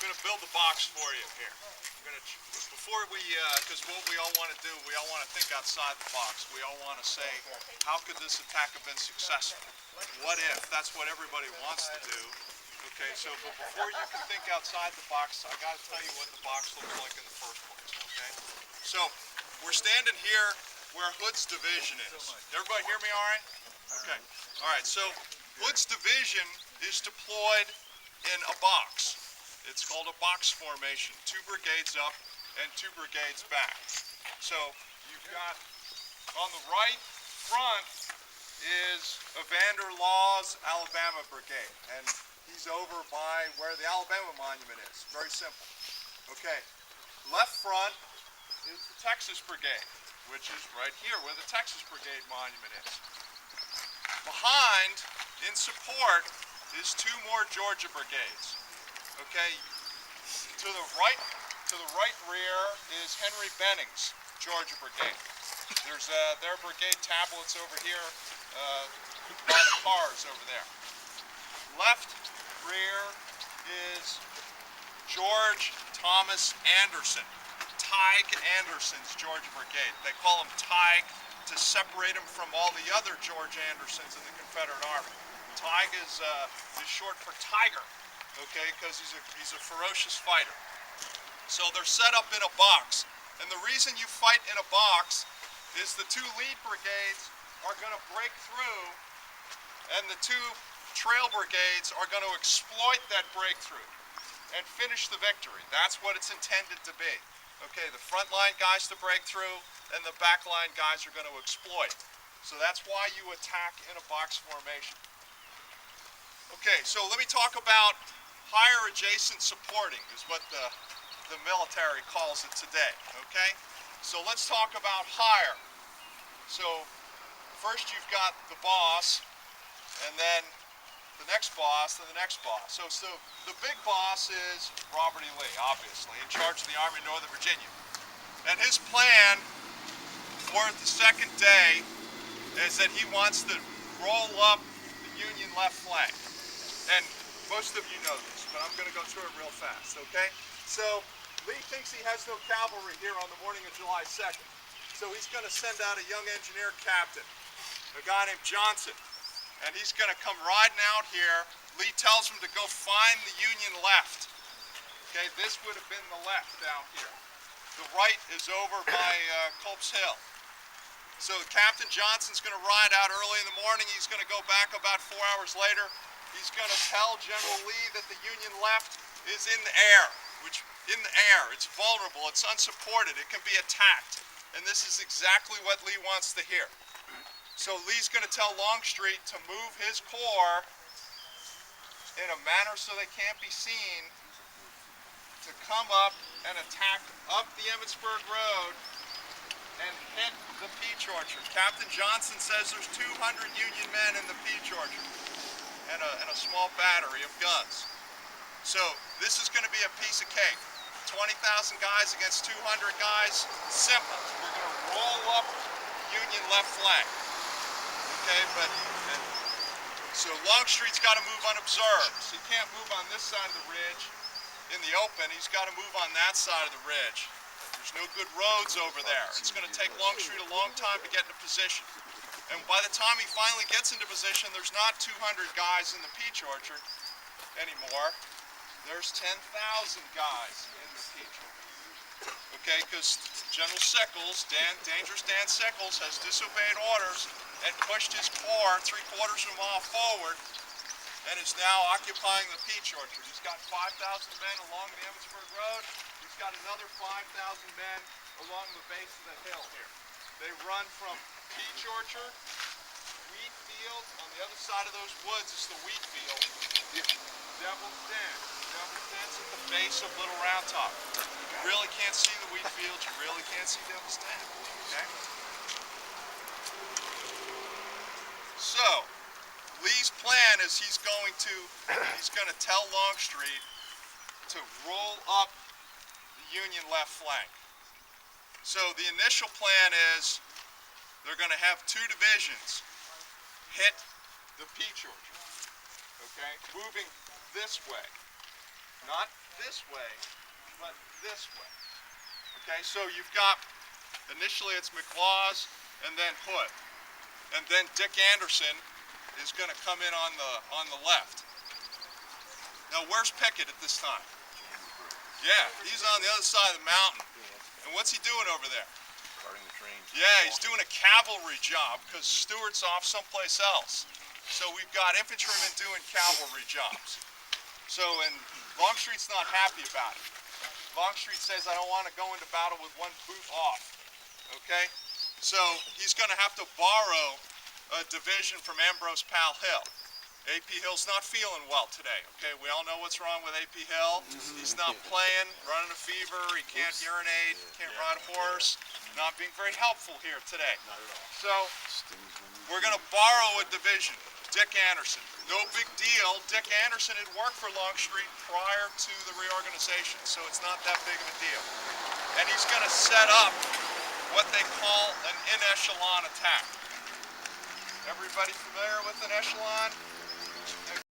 going to build the box for you here. Before we, because what we all want to do, we all want to think outside the box. We all want to say, how could this attack have been successful? What if? That's what everybody wants to do. Okay, so but before you can think outside the box, I got to tell you what the box looks like in the first place. Okay, so we're standing here where Hood's division is. Everybody hear me all right? Okay. All right, so Hood's division is deployed in a box. It's called a box formation. 2 brigades up and 2 brigades back. So you've got on the right front is Evander Law's Alabama Brigade, and he's over by where the Alabama Monument is. Very simple. Okay. Left front is the Texas Brigade, which is right here where the Texas Brigade Monument is. Behind, in support, is 2 more Georgia Brigades. Okay, to the right rear is Henry Benning's Georgia Brigade. There's their brigade tablets over here by the cars over there. Left rear is George Thomas Anderson, Tige Anderson's Georgia Brigade. They call him Tige to separate him from all the other George Andersons in the Confederate Army. Tige is short for tiger. Okay, because he's a ferocious fighter. So they're set up in a box. And the reason you fight in a box is the 2 lead brigades are going to break through, and the 2 trail brigades are going to exploit that breakthrough and finish the victory. That's what it's intended to be. Okay, the front line guys to break through, and the back line guys are going to exploit. So that's why you attack in a box formation. Okay, so let me talk about higher adjacent supporting is what the military calls it today, okay? So let's talk about higher. So first you've got the boss, and then the next boss, and the next boss. So the big boss is Robert E. Lee, obviously, in charge of the Army of Northern Virginia. And his plan for the second day is that he wants to roll up the Union left flank. And most of you know this, but I'm going to go through it real fast, okay? So Lee thinks he has no cavalry here on the morning of July 2nd. So he's going to send out a young engineer captain, a guy named Johnson, and he's going to come riding out here. Lee tells him to go find the Union left. Okay, this would have been the left down here. The right is over by Culp's Hill. So Captain Johnson's going to ride out early in the morning. He's going to go back about 4 hours later. He's going to tell General Lee that the Union left is in the air, it's vulnerable, it's unsupported, it can be attacked. And this is exactly what Lee wants to hear. So Lee's going to tell Longstreet to move his corps in a manner so they can't be seen, to come up and attack up the Emmitsburg Road and hit the Peach Orchard. Captain Johnson says there's 200 Union men in the Peach Orchard. And a small battery of guns. So this is going to be a piece of cake. 20,000 guys against 200 guys, simple. We're going to roll up Union left flank. Okay, so Longstreet's got to move unobserved. So he can't move on this side of the ridge in the open. He's got to move on that side of the ridge. There's no good roads over there. It's going to take Longstreet a long time to get into position. And by the time he finally gets into position, there's not 200 guys in the Peach Orchard anymore. There's 10,000 guys in the Peach Orchard. Okay, because General Sickles, Dangerous Dan Sickles, has disobeyed orders and pushed his corps 3/4 of a mile forward and is now occupying the Peach Orchard. He's got 5,000 men along the Emmitsburg Road. He's got another 5,000 men along the base of the hill here. They run from Peach Orchard, wheat field. On the other side of those woods is the wheat field. Devil's Den. Devil's Den's at the base of Little Round Top. You really can't see the wheat field. You really can't see Devil's Den. Okay? So, Lee's plan is he's going to tell Longstreet to roll up the Union left flank. So the initial plan is they're going to have 2 divisions hit the Peach Orchard, okay, moving this way. Not this way, but this way. Okay, so you've got, initially it's McLaws and then Hood. And then Dick Anderson is going to come in on the left. Now where's Pickett at this time? Yeah, he's on the other side of the mountain. And what's he doing over there? Guarding the train. Yeah, he's doing a cavalry job because Stewart's off someplace else. So we've got infantrymen doing cavalry jobs. So, and Longstreet's not happy about it. Longstreet says, I don't want to go into battle with one boot off. Okay? So he's going to have to borrow a division from Ambrose Pal Hill. A.P. Hill's not feeling well today, okay? We all know what's wrong with A.P. Hill. He's not playing, running a fever, he can't urinate, can't ride a horse. Not being very helpful here today. Not at all. So, we're going to borrow a division, Dick Anderson. No big deal. Dick Anderson had worked for Longstreet prior to the reorganization, so it's not that big of a deal. And he's going to set up what they call an in echelon attack. Everybody familiar with an echelon?